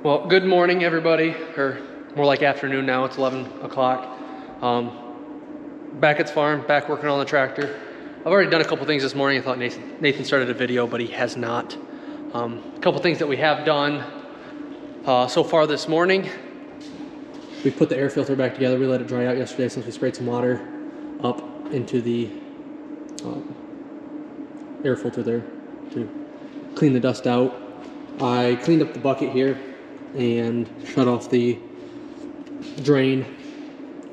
Well, good morning, everybody, or more like afternoon now. It's 11 o'clock. Back at the farm, back working on the tractor. I've already done a couple things this morning. I thought Nathan started a video, but he has not. A couple things that we have done so far this morning. We put the air filter back together. We let it dry out yesterday since we sprayed some water up into the air filter there to clean the dust out. I cleaned up the bucket here and shut off the drain.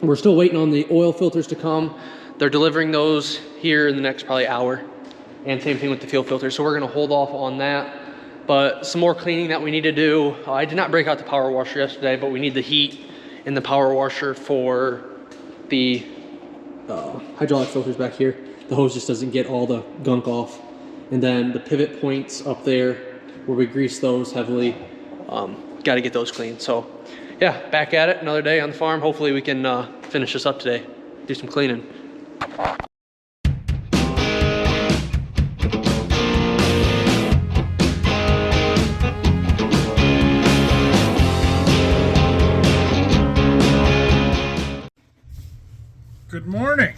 We're still waiting on the oil filters to come. They're delivering those here in the next probably hour. And same thing with the fuel filter. So we're gonna hold off on that. But some more cleaning that we need to do. I did not break out the power washer yesterday, but we need the heat in the power washer for the hydraulic filters back here. The hose just doesn't get all the gunk off. And then the pivot points up there where we grease those heavily, got to get those clean. So yeah, back at it another day on the farm. Hopefully we can finish this up today, do some cleaning. Good morning.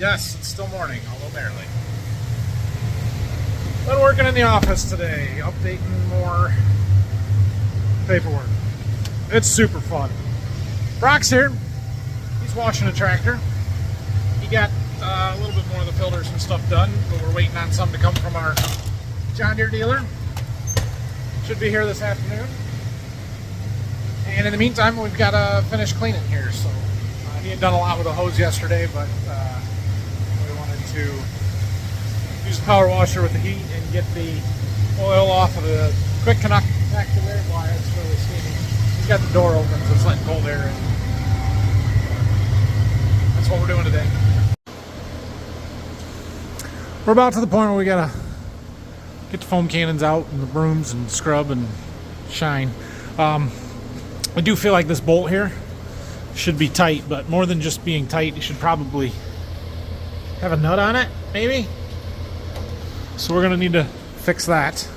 Yes, it's still morning, although barely. Been working in the office today, updating more paperwork. It's super fun. Brock's here. He's washing a tractor. He got a little bit more of the filters and stuff done, but we're waiting on some to come from our John Deere dealer. Should be here this afternoon. And in the meantime, we've got to finish cleaning here. So he had done a lot with the hose yesterday, but we wanted to use the power washer with the heat and get the oil off of the quick connector there. Why it's really steamy. He's got the door open, so it's letting cold air in. That's what we're doing today. We're about to the point where we gotta get the foam cannons out and the brooms and scrub and shine. I do feel like this bolt here should be tight, but more than just being tight, you should probably have a nut on it, maybe. So we're gonna need to fix that.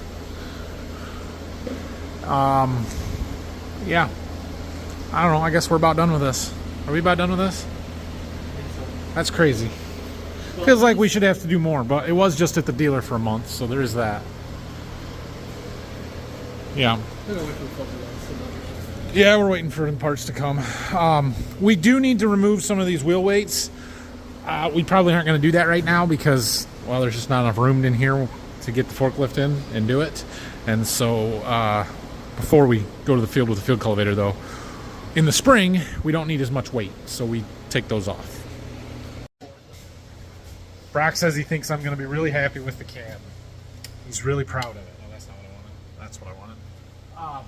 Yeah, I don't know, I guess we're about done with this. Are we about done with this? That's crazy. Feels like we should have to do more, but it was just at the dealer for a month, so there is that. Yeah. Yeah, we're waiting for the parts to come. We do need to remove some of these wheel weights. We probably aren't going to do that right now because, well, there's just not enough room in here to get the forklift in and do it. And so before we go to the field with the field cultivator, though, in the spring, we don't need as much weight, so we take those off. Brock says he thinks I'm going to be really happy with the cab. He's really proud of it. No, that's not what I wanted. That's what I wanted.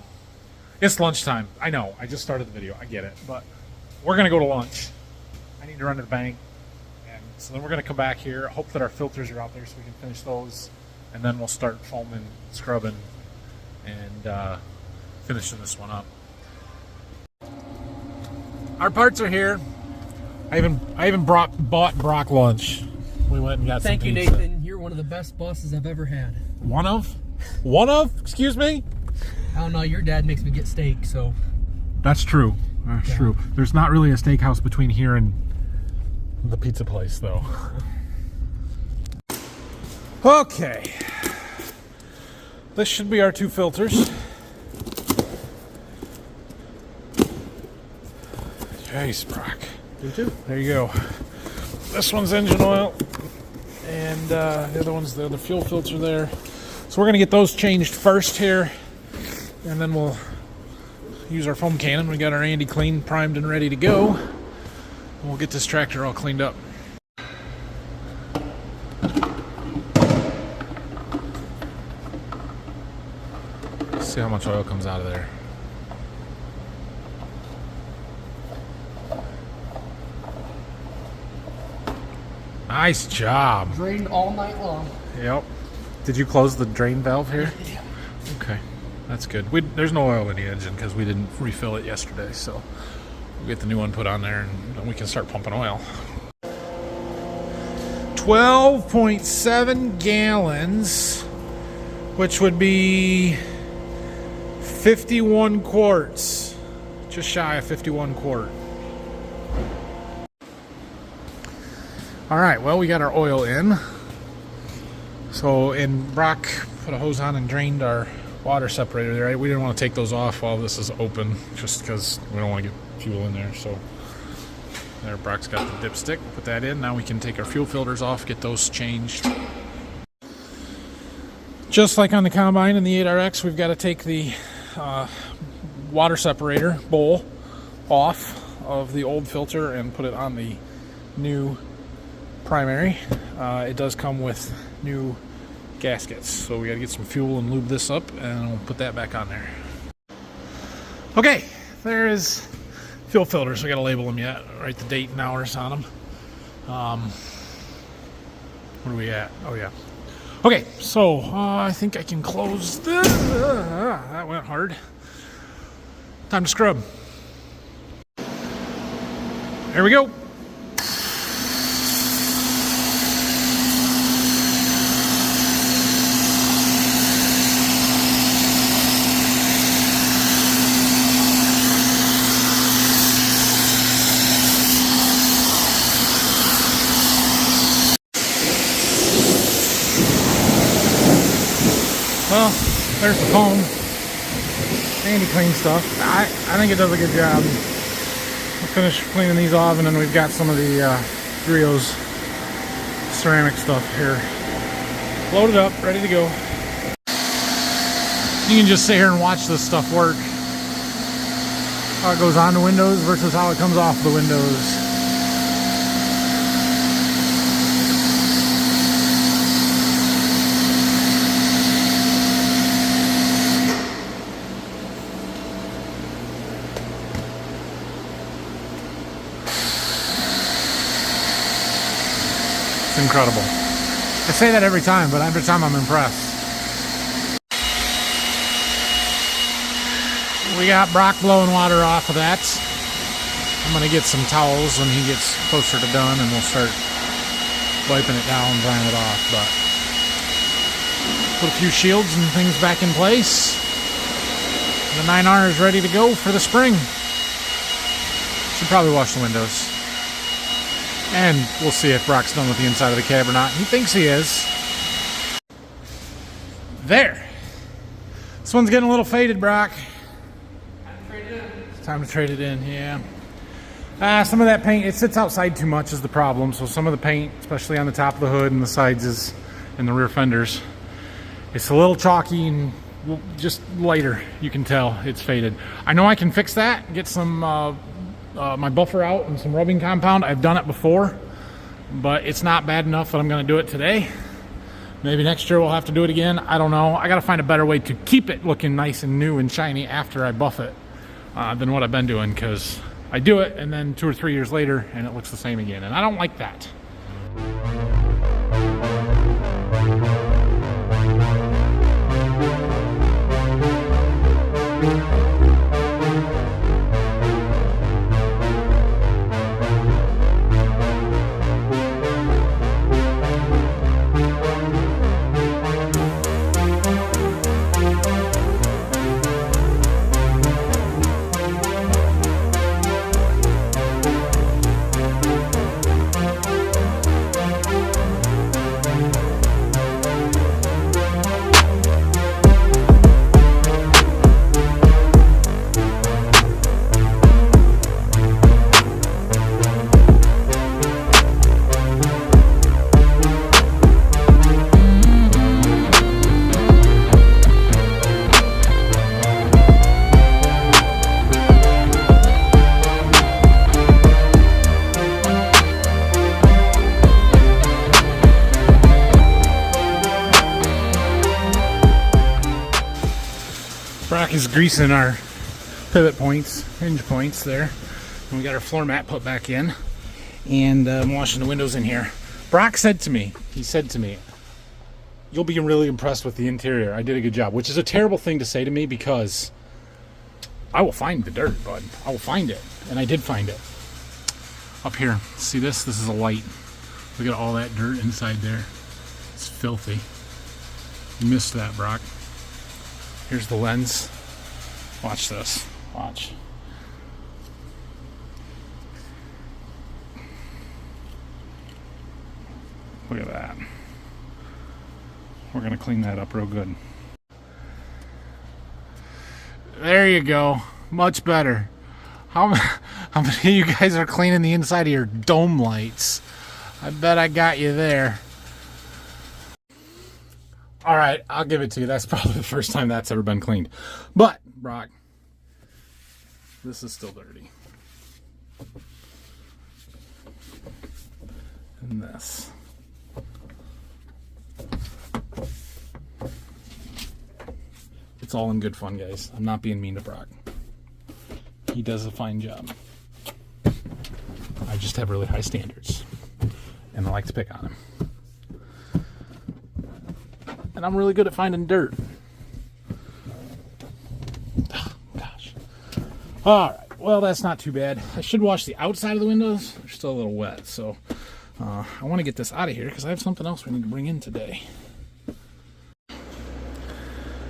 It's lunchtime. I know. I just started the video. I get it. But we're going to go to lunch. I need to run to the bank. And so then we're going to come back here. Hope that our filters are out there so we can finish those. And then we'll start foaming, scrubbing, and finishing this one up. Our parts are here. I even bought Brock lunch. We went and got some pizza. Thank you, Nathan. You're one of the best bosses I've ever had. One of? One of? Excuse me? I don't know. Your dad makes me get steak, so. That's true. That's true. There's not really a steakhouse between here and the pizza place, though. Okay. This should be our two filters. Jeez, Brock. You too. There you go. This one's engine oil, and the other one's the fuel filter there. So we're going to get those changed first here, and then we'll use our foam cannon. We got our Andy clean, primed, and ready to go. And we'll get this tractor all cleaned up. Let's see how much oil comes out of there. Nice job. Drained all night long. Yep. Did you close the drain valve here? Yeah. Okay. That's good. There's no oil in the engine because we didn't refill it yesterday, so we'll get the new one put on there and then we can start pumping oil. 12.7 gallons, which would be 51 quarts. Just shy of 51 quart. All right, well, we got our oil in. So, and Brock put a hose on and drained our water separator there. We didn't want to take those off while this is open, just because we don't want to get fuel in there. So there, Brock's got the dipstick. Put that in. Now we can take our fuel filters off, get those changed. Just like on the Combine and the 8RX, we've got to take the water separator bowl off of the old filter and put it on the new primary. It does come with new gaskets, so we got to get some fuel and lube this up, and we'll put that back on there. Okay, there is fuel filters. We got to label them yet. Write the date and hours on them. Where are we at? Oh yeah. Okay, so I think I can close this. That went hard. Time to scrub. There we go. Well, there's the foam. Handy clean stuff. I think it does a good job. We'll finish cleaning these off, and then we've got some of the Grio's ceramic stuff here. Loaded up, ready to go. You can just sit here and watch this stuff work. How it goes on the windows versus how it comes off the windows. It's incredible. I say that every time, but every time I'm impressed. We got Brock blowing water off of that. I'm gonna get some towels when he gets closer to done, and we'll start wiping it down, drying it off. But put a few shields and things back in place. The 9R is ready to go for the spring. Should probably wash the windows. And we'll see if Brock's done with the inside of the cab or not. He thinks he is. There. This one's getting a little faded, Brock. It's time to trade it in, yeah. Some of that paint, it sits outside too much is the problem. So some of the paint, especially on the top of the hood and the sides and the rear fenders, it's a little chalky and just lighter. You can tell it's faded. I know I can fix that, get some my buffer out and some rubbing compound. I've done it before, but it's not bad enough that I'm going to do it today. Maybe next year we'll have to do it again. I don't know. I got to find a better way to keep it looking nice and new and shiny after I buff it than what I've been doing, because I do it and then 2 or 3 years later and it looks the same again, and I don't like that. Brock is greasing our pivot points, hinge points there. And we got our floor mat put back in. And I'm washing the windows in here. Brock said to me, you'll be really impressed with the interior. I did a good job, which is a terrible thing to say to me, because I will find the dirt, bud. I will find it. And I did find it. Up here, see this? This is a light. Look at all that dirt inside there. It's filthy. You missed that, Brock. Here's the lens. Watch this. Watch. Look at that. We're going to clean that up real good. There you go. Much better. How many of you guys are cleaning the inside of your dome lights? I bet I got you there. All right, I'll give it to you. That's probably the first time that's ever been cleaned. But, Brock, this is still dirty. And this. It's all in good fun, guys. I'm not being mean to Brock. He does a fine job. I just have really high standards. And I like to pick on him. And I'm really good at finding dirt. Oh, gosh. Alright, well that's not too bad. I should wash the outside of the windows. They're still a little wet, so I want to get this out of here because I have something else we need to bring in today.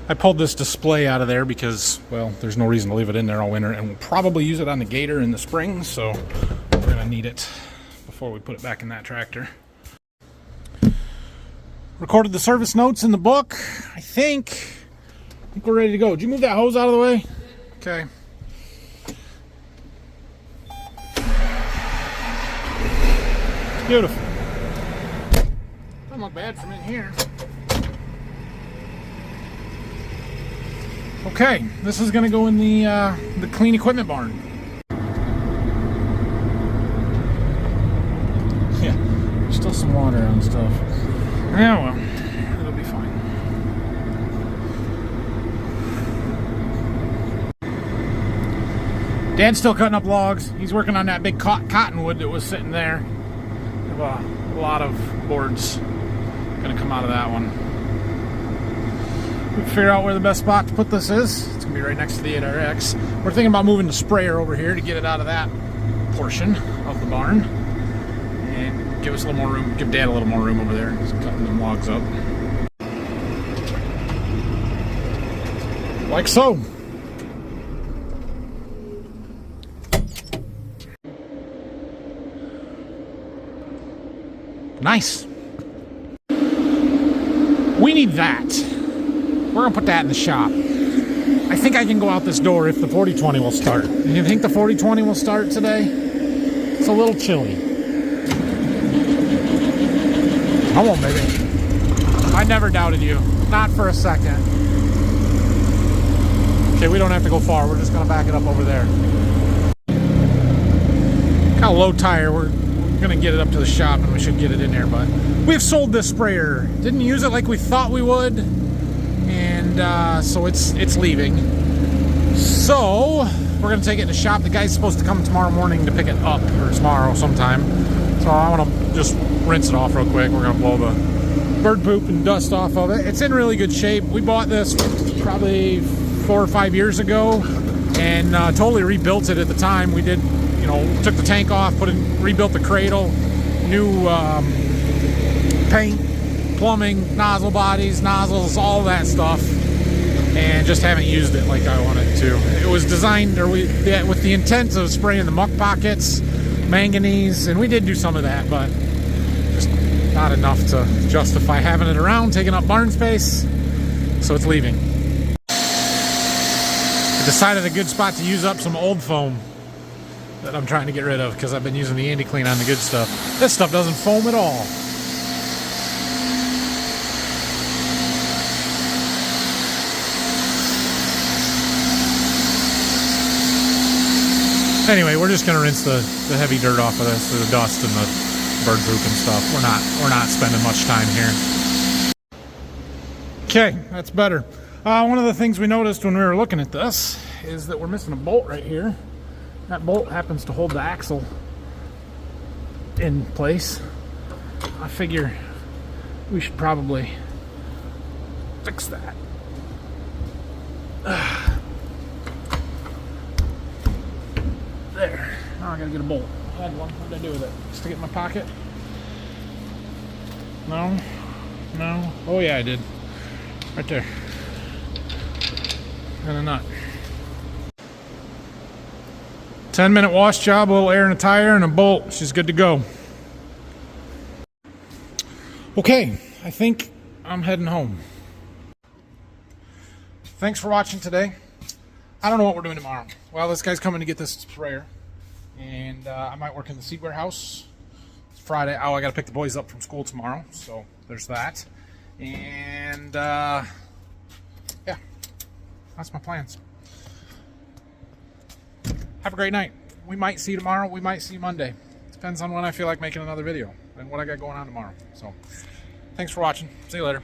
I pulled this display out of there because, well, there's no reason to leave it in there all winter, and we'll probably use it on the Gator in the spring, so we're going to need it before we put it back in that tractor. Recorded the service notes in the book. I think we're ready to go. Did you move that hose out of the way? Okay. Beautiful. Doesn't look bad from in here. Okay, this is going to go in the clean equipment barn. Yeah, there's still some water on stuff. Yeah, well, it'll be fine. Dad's still cutting up logs. He's working on that big cottonwood that was sitting there. We have a lot of boards going to come out of that one. We can figure out where the best spot to put this is. It's going to be right next to the 8RX. We're thinking about moving the sprayer over here to get it out of that portion of the barn. And give us a little more room, give Dad a little more room over there. He's cutting them logs up. Like so. Nice. We need that. We're going to put that in the shop. I think I can go out this door if the 40-20 will start. You think the 40-20 will start today? It's a little chilly. Come on, baby. I never doubted you. Not for a second. Okay, we don't have to go far. We're just going to back it up over there. Got a low tire. We're going to get it up to the shop and we should get it in there. But we've sold this sprayer. Didn't use it like we thought we would. And so it's leaving. So we're going to take it in the shop. The guy's supposed to come tomorrow morning to pick it up, or tomorrow sometime. So I want to just rinse it off real quick. We're going to blow the bird poop and dust off of it. It's in really good shape. We bought this probably 4 or 5 years ago and totally rebuilt it at the time. We did, you know, took the tank off, rebuilt the cradle, new paint, plumbing, nozzle bodies, nozzles, all that stuff, and just haven't used it like I wanted to. It was designed with the intent of spraying the muck pockets, manganese, and we did do some of that, but just not enough to justify having it around, taking up barn space, so it's leaving. I decided a good spot to use up some old foam that I'm trying to get rid of because I've been using the Andy Clean on the good stuff. This stuff doesn't foam at all. Anyway, we're just gonna rinse the heavy dirt off of this, the dust and the bird poop and stuff. We're not spending much time here. Okay, that's better. One of the things we noticed when we were looking at this is that we're missing a bolt right here. That bolt happens to hold the axle in place. I figure we should probably fix that. There. Now I gotta get a bolt. I had one. What did I do with it? Stick it in my pocket? No? No? Oh yeah, I did. Right there. And a nut. 10-minute wash job, a little air in a tire and a bolt. She's good to go. Okay, I think I'm heading home. Thanks for watching today. I don't know what we're doing tomorrow. Well, this guy's coming to get this sprayer, and I might work in the seed warehouse. It's Friday. Oh, I got to pick the boys up from school tomorrow, so there's that. And yeah, that's my plans. Have a great night. We might see you tomorrow. We might see you Monday. Depends on when I feel like making another video and what I got going on tomorrow. So, thanks for watching. See you later.